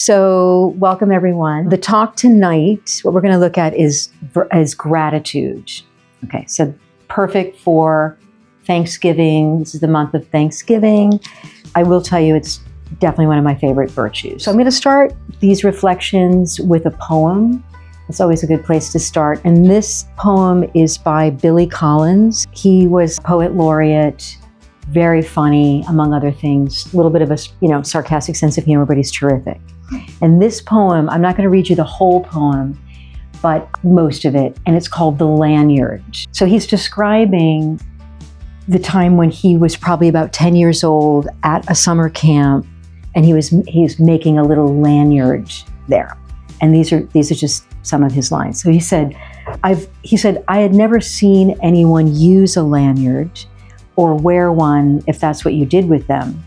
So welcome everyone. The talk tonight, what we're going to look at is gratitude. Okay, so perfect for Thanksgiving. This is the month of Thanksgiving. I will tell you it's definitely one of my favorite virtues. So I'm going to start these reflections with a poem. It's always a good place to start. And this poem is by Billy Collins. He was poet laureate, very funny, among other things, a little bit of a sarcastic sense of humor, but he's terrific. And this poem, I'm not going to read you the whole poem, but most of it, and it's called The Lanyard. So he's describing the time when he was probably about 10 years old at a summer camp, and he's making a little lanyard there. And these are just some of his lines. So he said, I had never seen anyone use a lanyard or wear one if that's what you did with them.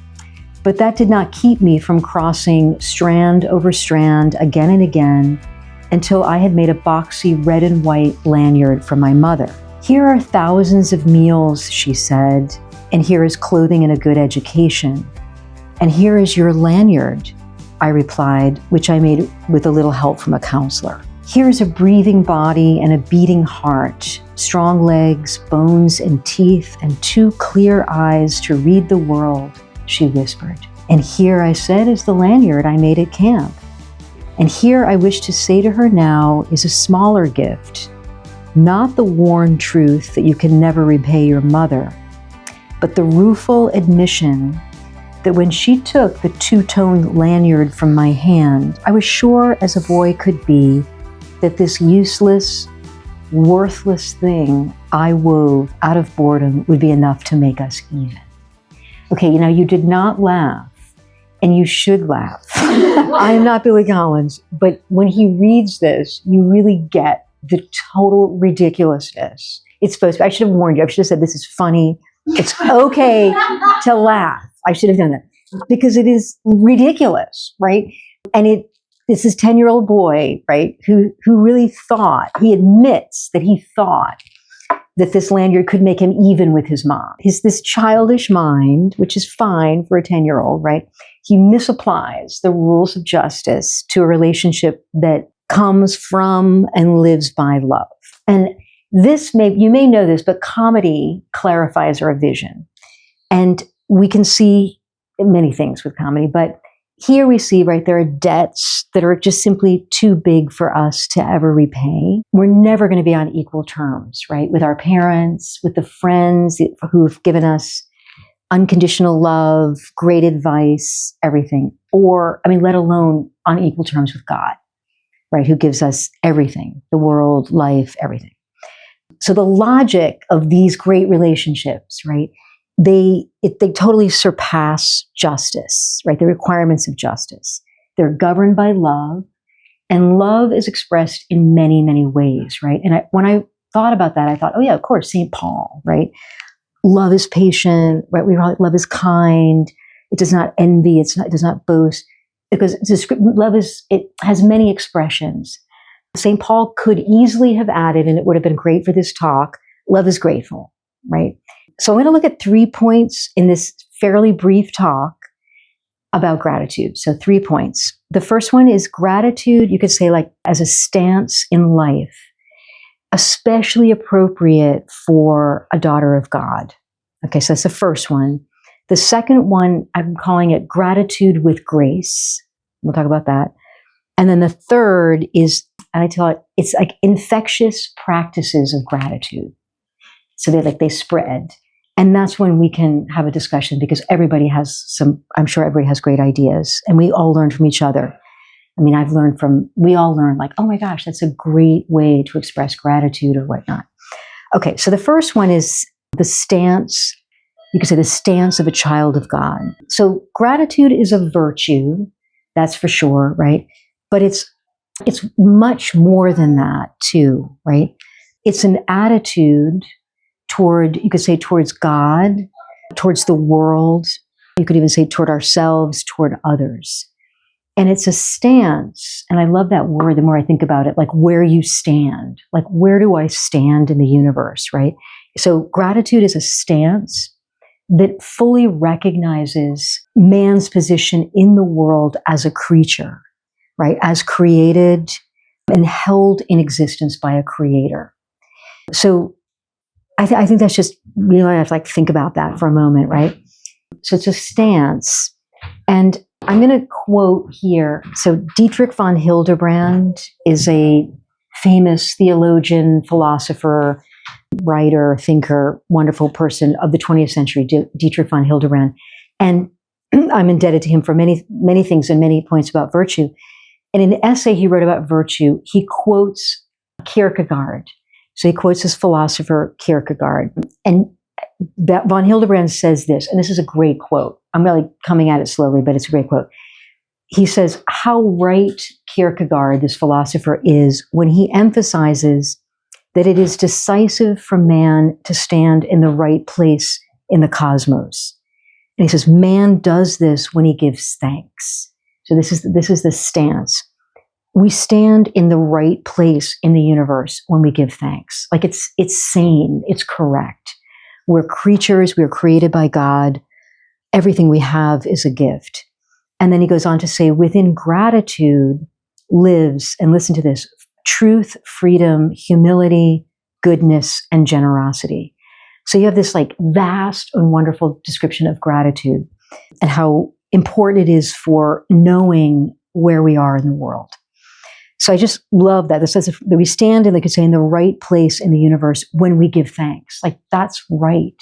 But that did not keep me from crossing strand over strand again and again until I had made a boxy red and white lanyard for my mother. Here are thousands of meals, she said, and here is clothing and a good education. And here is your lanyard, I replied, which I made with a little help from a counselor. Here is a breathing body and a beating heart, strong legs, bones and teeth, and two clear eyes to read the world, she whispered. And here, I said, is the lanyard I made at camp. And here I wish to say to her now is a smaller gift, not the worn truth that you can never repay your mother, but the rueful admission that when she took the two-toned lanyard from my hand, I was sure as a boy could be that this useless, worthless thing I wove out of boredom would be enough to make us even. Okay, you did not laugh, and you should laugh. I am not Billy Collins, but when he reads this, you really get the total ridiculousness. It's supposed to, I should have warned you. I should have said, this is funny. It's okay to laugh. I should have done that because it is ridiculous, right? And this is 10-year-old boy, right, who really thought, he admits that he thought that this lanyard could make him even with his mom. This childish mind, which is fine for a 10-year-old, right? He misapplies the rules of justice to a relationship that comes from and lives by love. And you may know this, but comedy clarifies our vision. And we can see many things with comedy, but here we see, right, there are debts that are just simply too big for us to ever repay. We're never going to be on equal terms, right, with our parents, with the friends who've given us unconditional love, great advice, everything. Let alone on equal terms with God, right, who gives us everything, the world, life, everything. So the logic of these great relationships, right, they totally surpass justice, right? The requirements of justice. They're governed by love, and love is expressed in many, many ways, right? And when I thought about that, I thought, oh yeah, of course, St. Paul, right? Love is patient, right? Love is kind. It does not envy. It does not boast, because it has many expressions. St. Paul could easily have added, and it would have been great for this talk, love is grateful, right? So I'm going to look at 3 points in this fairly brief talk about gratitude. So 3 points. The first one is gratitude, you could say, like as a stance in life, especially appropriate for a daughter of God. Okay, so that's the first one. The second one, I'm calling it gratitude with grace. We'll talk about that. And then the third is, I tell it, it's like infectious practices of gratitude. So they spread. And that's when we can have a discussion, because I'm sure everybody has great ideas, and we all learn from each other. We all learn, like, oh my gosh, that's a great way to express gratitude or whatnot. Okay, so the first one is the stance, you could say the stance of a child of God. So gratitude is a virtue, that's for sure, right? But it's much more than that too, right? It's an attitude towards God, towards the world. You could even say toward ourselves, toward others. And it's a stance, and I love that word the more I think about it, like where you stand. Like, where do I stand in the universe, right? So gratitude is a stance that fully recognizes man's position in the world as a creature, right? As created and held in existence by a creator. So I think that's just, I have to like think about that for a moment, right? So it's a stance. And I'm going to quote here. So Dietrich von Hildebrand is a famous theologian, philosopher, writer, thinker, wonderful person of the 20th century, Dietrich von Hildebrand. And I'm indebted to him for many, many things and many points about virtue. And in an essay he wrote about virtue, he quotes Kierkegaard. So he quotes this philosopher, Kierkegaard. And von Hildebrand says this, and this is a great quote. I'm really coming at it slowly, but it's a great quote. He says, how right Kierkegaard, this philosopher, is when he emphasizes that it is decisive for man to stand in the right place in the cosmos. And he says, man does this when he gives thanks. So this is the stance. We stand in the right place in the universe when we give thanks. Like it's sane, it's correct. We're creatures, we're created by God. Everything we have is a gift. And then he goes on to say, within gratitude lives, and listen to this, truth, freedom, humility, goodness, and generosity. So you have this like vast and wonderful description of gratitude and how important it is for knowing where we are in the world. So I just love that. This says that we stand in, like you say, in the right place in the universe when we give thanks. Like that's right.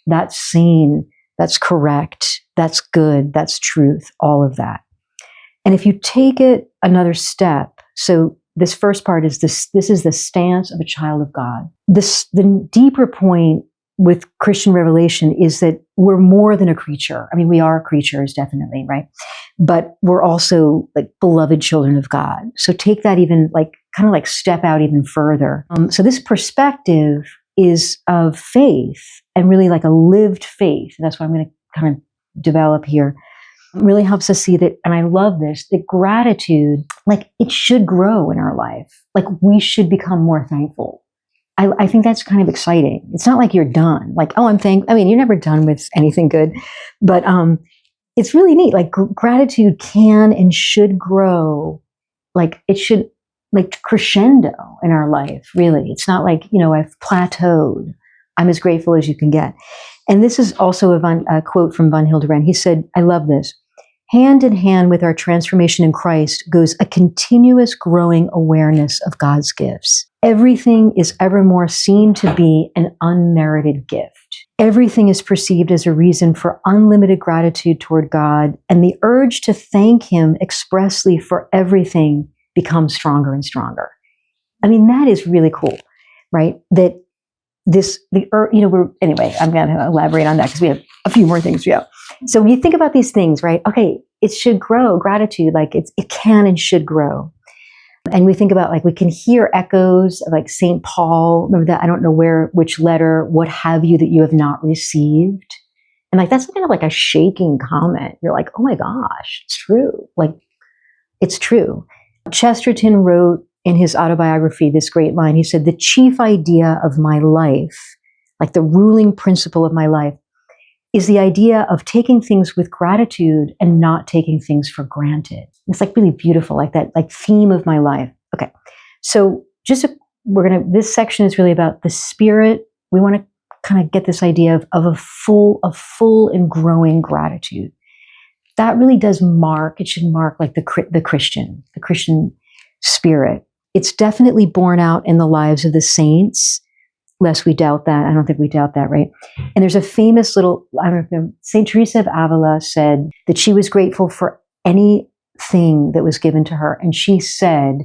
That's sane. That's correct. That's good. That's truth. All of that. And if you take it another step, so this first part is this is the stance of a child of God. The deeper point with Christian revelation is that we're more than a creature. I mean, we are creatures, definitely, right? But we're also like beloved children of God. So take that even like, kind of like step out even further. So this perspective is of faith and really like a lived faith. And that's what I'm going to kind of develop here. It really helps us see that, and I love this, that gratitude, like it should grow in our life. Like we should become more thankful. I think that's kind of exciting. It's not like you're done. Like, oh, I mean, you're never done with anything good, but it's really neat. Like gratitude can and should grow. Like it should like crescendo in our life, really. It's not like, I've plateaued. I'm as grateful as you can get. And this is also a quote from von Hildebrand. He said, I love this. Hand in hand with our transformation in Christ goes a continuous growing awareness of God's gifts. Everything is ever more seen to be an unmerited gift. Everything is perceived as a reason for unlimited gratitude toward God, and the urge to thank Him expressly for everything becomes stronger and stronger. I mean, that is really cool, right? That anyway, I'm going to elaborate on that because we have a few more things. Yeah. So when you think about these things, right? Okay, it should grow. Gratitude, like it can and should grow. And we think about like, we can hear echoes of like St. Paul. Remember that? I don't know which letter, what have you that you have not received. And like, that's kind of like a shaking comment. You're like, oh my gosh, it's true. Like, it's true. Chesterton wrote in his autobiography this great line. He said, the chief idea of my life, like the ruling principle of my life, is the idea of taking things with gratitude and not taking things for granted. It's like really beautiful, like that, like theme of my life. Okay. So this section is really about the spirit. We want to kind of get this idea of a full and growing gratitude. That really does it should mark like the Christian spirit. It's definitely borne out in the lives of the saints, lest we doubt that. I don't think we doubt that, right? And there's a famous St. Teresa of Avila said that she was grateful for anything that was given to her. And she said,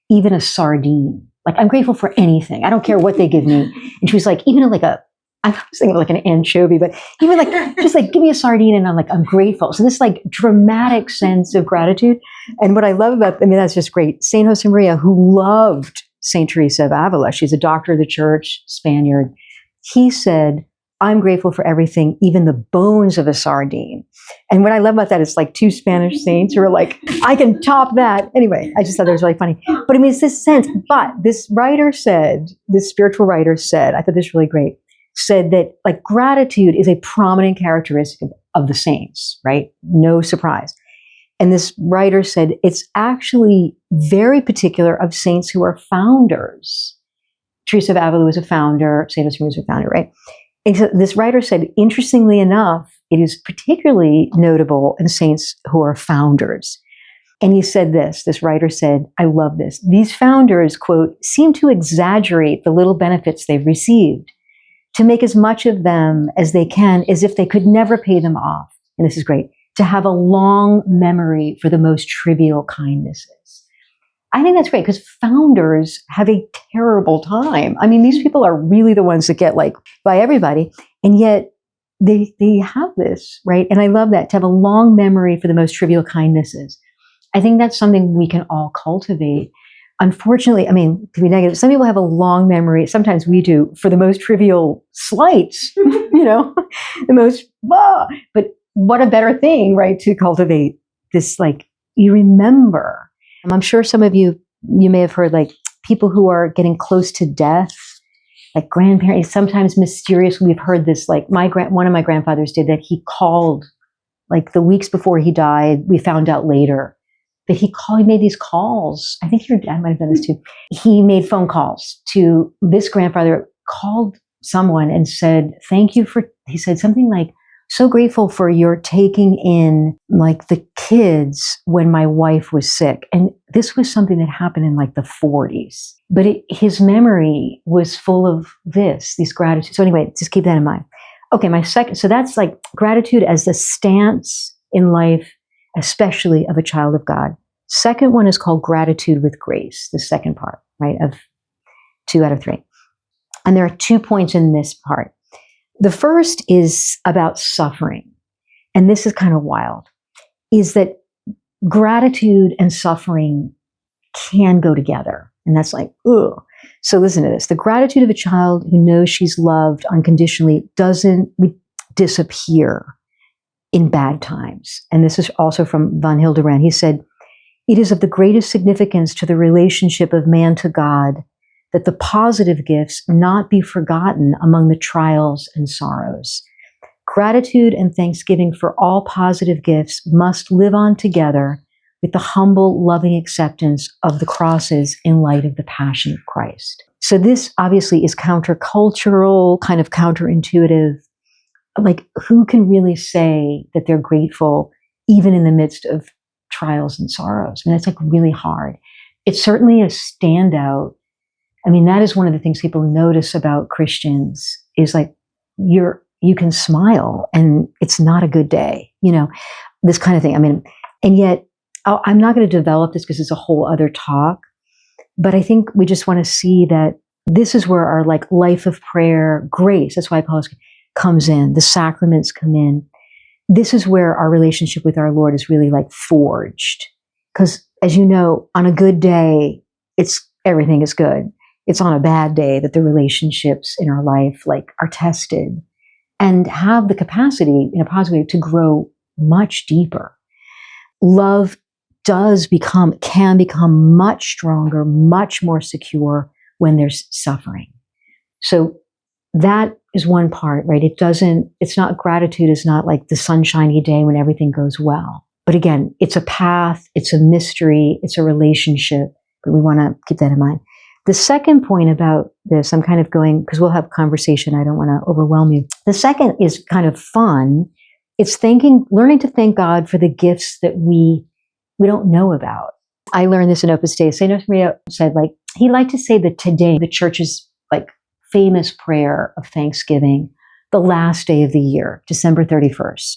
even a sardine. Like, I'm grateful for anything. I don't care what they give me. And she was like, even like I was thinking like an anchovy, but even like, just like, give me a sardine and I'm grateful. So this like dramatic sense of gratitude. And what I love that's just great. St. Josemaria, who loved St. Teresa of Avila, she's a doctor of the church, Spaniard. He said, I'm grateful for everything, even the bones of a sardine. And what I love about that is like two Spanish saints who are like, I can top that. Anyway, I just thought that was really funny. But I mean, it's this sense. But this spiritual writer said, I thought this was really great, said that like gratitude is a prominent characteristic of the saints, right? No surprise. And this writer said it's actually very particular of saints who are founders. Teresa of Avila was a founder, St. Joseph was a founder, right? And so this writer said, interestingly enough, it is particularly notable in saints who are founders. And he said this writer said, I love this. These founders, quote, seem to exaggerate the little benefits they've received, to make as much of them as they can as if they could never pay them off. And this is great, to have a long memory for the most trivial kindnesses. I think that's great because founders have a terrible time. I mean, these people are really the ones that get like by everybody. And yet they have this, right? And I love that, to have a long memory for the most trivial kindnesses. I think that's something we can all cultivate. Unfortunately, I mean, to be negative, some people have a long memory. Sometimes we do for the most trivial slights, the most, but what a better thing, right? To cultivate this, like, you remember. I'm sure some of you may have heard like people who are getting close to death, like grandparents, sometimes mysteriously. We've heard this, like one of my grandfathers did that. He called like the weeks before he died. We found out later that he made these calls. I think your dad might have done this too. He made phone calls to this grandfather, called someone and said, thank you for, he said something like, so grateful for your taking in like the kids when my wife was sick. And this was something that happened in like the 40s. But his memory was full of these gratitude. So anyway, just keep that in mind. Okay, my second, so that's like gratitude as a stance in life, especially of a child of God. Second one is called gratitude with grace, the second part, right, of 2 out of 3. And there are 2 points in this part. The first is about suffering. And this is kind of wild, is that gratitude and suffering can go together. And that's like, ugh. So listen to this. The gratitude of a child who knows she's loved unconditionally doesn't disappear in bad times. And this is also from von Hildebrand. He said, it is of the greatest significance to the relationship of man to God that the positive gifts not be forgotten among the trials and sorrows. Gratitude and thanksgiving for all positive gifts must live on together with the humble, loving acceptance of the crosses in light of the passion of Christ. So this obviously is countercultural, kind of counterintuitive. Like, who can really say that they're grateful even in the midst of trials and sorrows? I mean, it's like really hard. It's certainly a standout. I mean, that is one of the things people notice about Christians is like, you can smile and it's not a good day, this kind of thing. I mean, and yet I'm not going to develop this because it's a whole other talk, but I think we just want to see that this is where our like life of prayer, grace, that's why I call it, comes in. The sacraments come in. This is where our relationship with our Lord is really like forged. Because as you know, on a good day, everything is good. It's on a bad day that the relationships in our life like are tested and have the capacity in a positive way to grow much deeper. Love can become much stronger, much more secure when there's suffering. So that is one part, right? Gratitude is not like the sunshiny day when everything goes well. But again, it's a path, it's a mystery, it's a relationship, but we want to keep that in mind. The second point about this, I'm kind of going, because we'll have conversation, I don't want to overwhelm you. The second is kind of fun. It's learning to thank God for the gifts that we don't know about. I learned this in Opus Dei. St. Josemaria said, like, he liked to say that today, the church's like famous prayer of thanksgiving, the last day of the year, December 31st.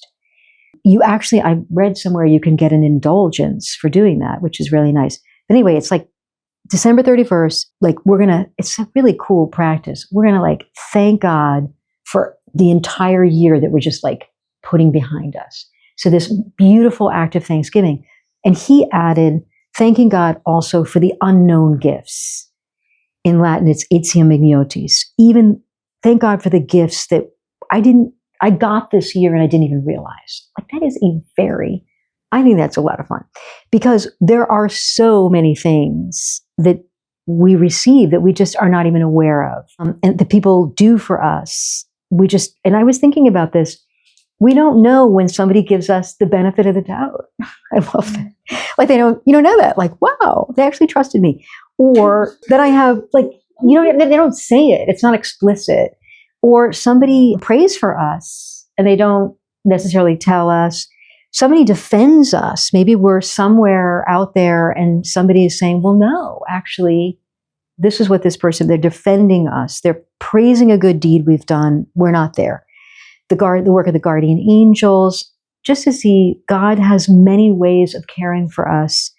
I read somewhere you can get an indulgence for doing that, which is really nice. But anyway, it's like December 31st, like it's a really cool practice. We're going to like thank God for the entire year that we're just like putting behind us. So this beautiful act of thanksgiving. And he added, thanking God also for the unknown gifts. In Latin, it's etiam igniotis. Even thank God for the gifts that I got this year and I didn't even realize. Like that is I think that's a lot of fun because there are so many things that we receive that we just are not even aware of. And that people do for us. And I was thinking about this. we don't know when somebody gives us the benefit of the doubt. I love that. Like you don't know that. Like, wow, they actually trusted me. Or that I have, like, they don't say it. It's not explicit. Or somebody prays for us and they don't necessarily tell us. Somebody defends us. Maybe we're somewhere out there and somebody is saying, well, no, actually, this is what this person, they're defending us. They're praising a good deed we've done. We're not there. The work of the guardian angels, just to see God has many ways of caring for us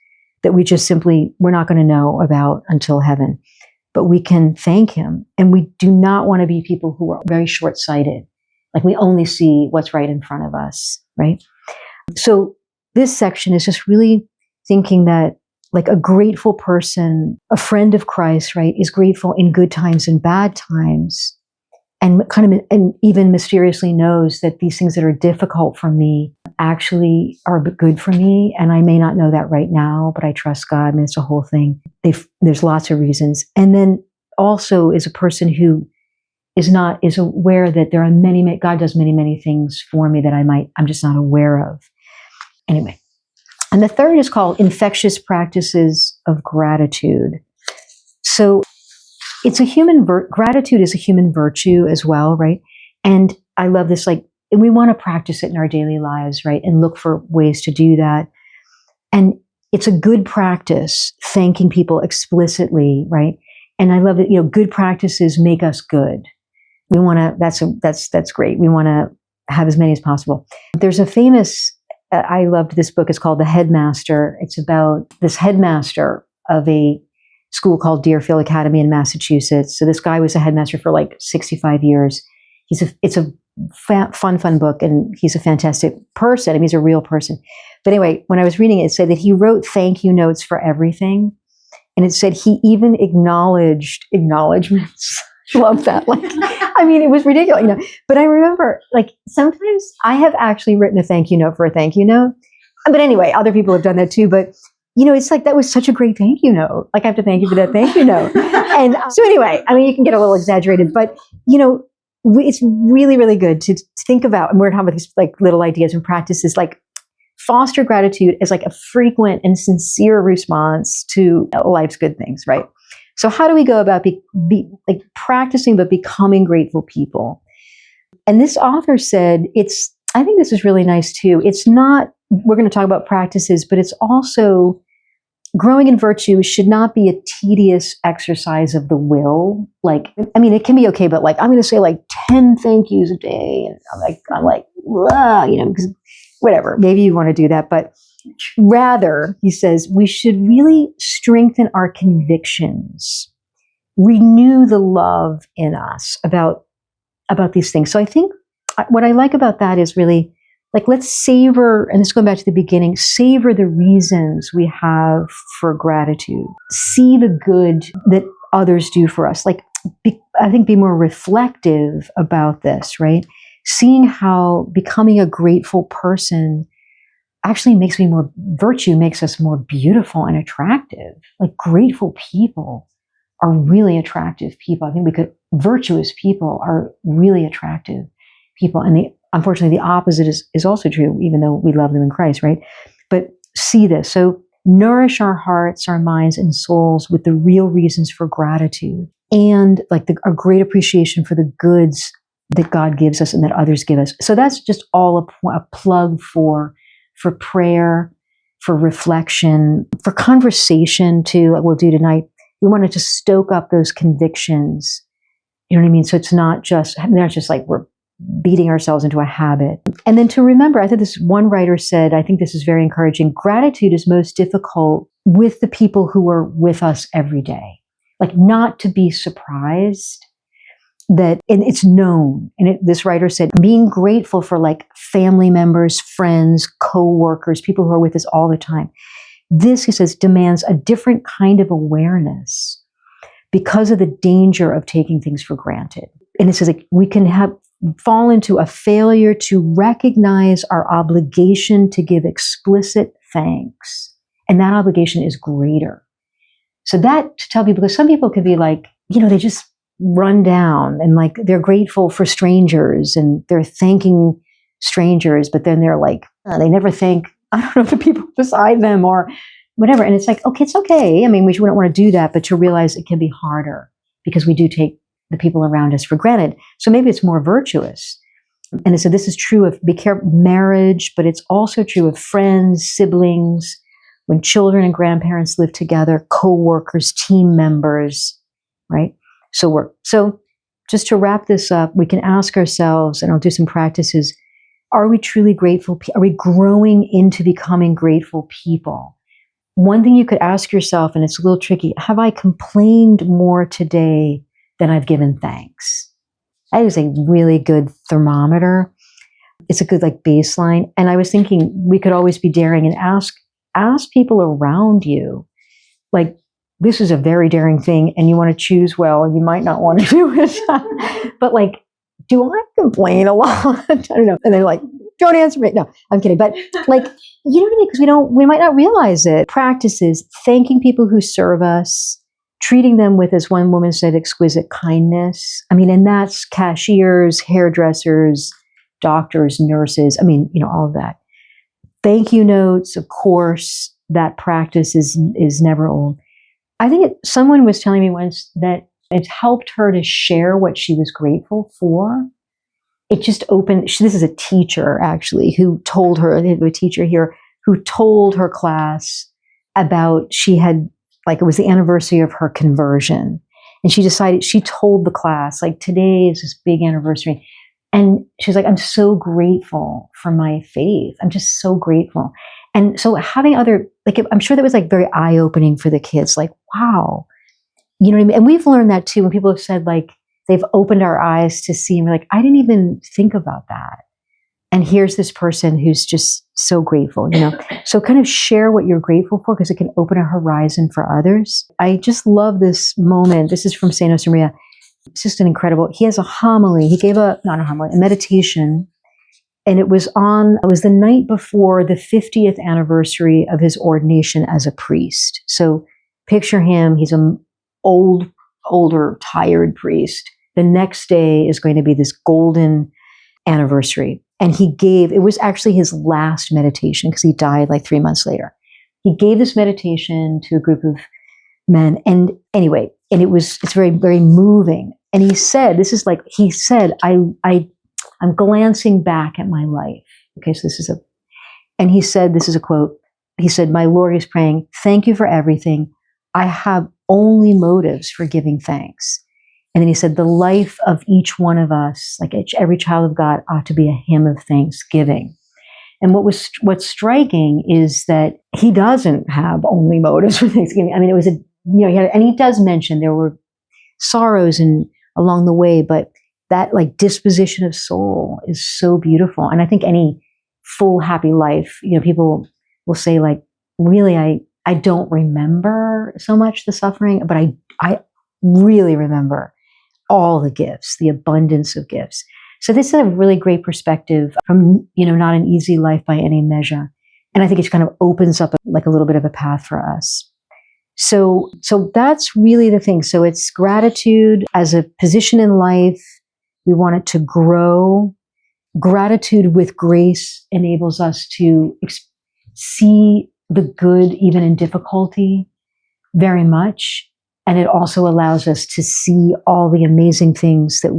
that we're not going to know about until heaven. But we can thank him. And we do not want to be people who are very short-sighted. Like we only see what's right in front of us, right? So this section is just really thinking that like a grateful person, a friend of Christ, right, is grateful in good times and bad times. And and even mysteriously knows that these things that are difficult for me actually are good for me. And I may not know that right now, but I trust God. I mean, it's a whole thing. There's lots of reasons. And then also is a person who is aware that there are God does many, many things for me that I'm just not aware of. Anyway. And the third is called Infectious Practices of Gratitude. So it's gratitude is a human virtue as well, right? And I love this, and we want to practice it in our daily lives, right? And look for ways to do that. And it's a good practice, thanking people explicitly, right? And I love that, good practices make us good. We want to, that's great. We want to have as many as possible. There's a famous, I loved this book. It's called The Headmaster. It's about this headmaster of a school called Deerfield Academy in Massachusetts. So this guy was a headmaster for 65 years. It's a fun book, and he's a fantastic person. I mean, he's a real person. But anyway, when I was reading it, it said that he wrote thank you notes for everything. And it said he even acknowledged acknowledgments. Love that. It was ridiculous, But I remember, sometimes I have actually written a thank you note for a thank you note. But anyway, other people have done that too. But it's that was such a great thank you note. I have to thank you for that thank you note. And so anyway, you can get a little exaggerated, but, it's really, really good to think about, and we're talking about these little ideas and practices, foster gratitude as a frequent and sincere response to life's good things, right? So how do we go about practicing but becoming grateful people? And this author said, I think this is really nice too. It's not, we're going to talk about practices, but it's also growing in virtue should not be a tedious exercise of the will. It can be okay, but I'm going to say 10 thank yous a day. And because whatever, maybe you want to do that. But rather, he says, we should really strengthen our convictions, renew the love in us about these things. So I think what I like about that is really let's savor, and this is going back to the beginning, savor the reasons we have for gratitude. See the good that others do for us. I think be more reflective about this, right? Seeing how becoming a grateful person actually virtue makes us more beautiful and attractive. Grateful people are really attractive people. I think virtuous people are really attractive people. And unfortunately, the opposite is also true, even though we love them in Christ, right? But see this. So nourish our hearts, our minds, and souls with the real reasons for gratitude and a great appreciation for the goods that God gives us and that others give us. So that's just all a plug for prayer, for reflection, for conversation too, like we'll do tonight. We wanted to stoke up those convictions. You know what I mean? So it's not just we're beating ourselves into a habit. And then to remember, I think this one writer said, I think this is very encouraging, gratitude is most difficult with the people who are with us every day. Not to be surprised that, and it's known. And this writer said, being grateful for family members, friends, co-workers, people who are with us all the time. This, he says, demands a different kind of awareness because of the danger of taking things for granted. And it says we can fall into a failure to recognize our obligation to give explicit thanks. And that obligation is greater. So that to tell people, because some people could be they just run down and they're grateful for strangers and they're thanking strangers, but then they're like, they never thank, I don't know, the people beside them or whatever. And it's like, okay, it's okay. I mean, we don't want to do that, but to realize it can be harder because we do take the people around us for granted. So maybe it's more virtuous. And so this is true of marriage, but it's also true of friends, siblings, when children and grandparents live together, co-workers, team members, right? So just to wrap this up, we can ask ourselves, and I'll do some practices, are we truly grateful? Are we growing into becoming grateful people? One thing you could ask yourself, and it's a little tricky, have I complained more today than I've given thanks? That is a really good thermometer. It's a good baseline. And I was thinking we could always be daring and ask people around you, this is a very daring thing and you want to choose well and you might not want to do it. But do I complain a lot? I don't know. And they're like, don't answer me. No, I'm kidding. But you know what I mean? Because we might not realize it. Practices, thanking people who serve us, treating them with, as one woman said, exquisite kindness. I mean, and that's cashiers, hairdressers, doctors, nurses. I mean, all of that. Thank you notes, of course, that practice is never old. I think someone was telling me once that it helped her to share what she was grateful for. It just opened, this is a teacher actually, who told her, they have a teacher here, who told her class about, she had, it was the anniversary of her conversion. And she told the class, today is this big anniversary. And she's like, I'm so grateful for my faith. I'm just so grateful. And so having I'm sure that was very eye-opening for the kids. Wow. You know what I mean? And we've learned that too, when people have said they've opened our eyes to see, and we're like, I didn't even think about that. And here's this person who's just so grateful, So kind of share what you're grateful for, because it can open a horizon for others. I just love this moment. This is from St. Josemaria. It's just an incredible, he has a homily. He gave a meditation. And it was the night before the 50th anniversary of his ordination as a priest. So picture him, he's an older, tired priest. The next day is going to be this golden anniversary. And it was actually his last meditation because he died 3 months later. He gave this meditation to a group of men. And anyway, it's very, very moving. And he said, I'm glancing back at my life. Okay, so and he said, this is a quote. He said, my Lord is praying, thank you for everything. I have only motives for giving thanks. And then he said, the life of each one of us, every child of God, ought to be a hymn of thanksgiving. And what's striking is that he doesn't have only motives for thanksgiving. I mean, it was and he does mention there were sorrows along the way, but that disposition of soul is so beautiful. And I think any full, happy life, people will say really, I don't remember so much the suffering, but I really remember all the gifts, the abundance of gifts. So this is a really great perspective from, not an easy life by any measure. And I think it kind of opens up a little bit of a path for us. So that's really the thing. So it's gratitude as a position in life. We want it to grow. Gratitude with grace enables us to see the good even in difficulty very much. And it also allows us to see all the amazing things that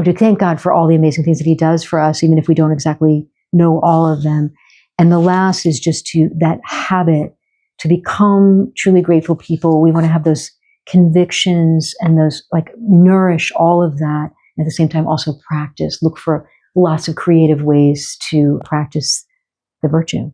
to thank God for all the amazing things that he does for us, even if we don't exactly know all of them. And the last is just that habit to become truly grateful people. We want to have those convictions and those nourish all of that. And at the same time, also practice, look for lots of creative ways to practice the virtue.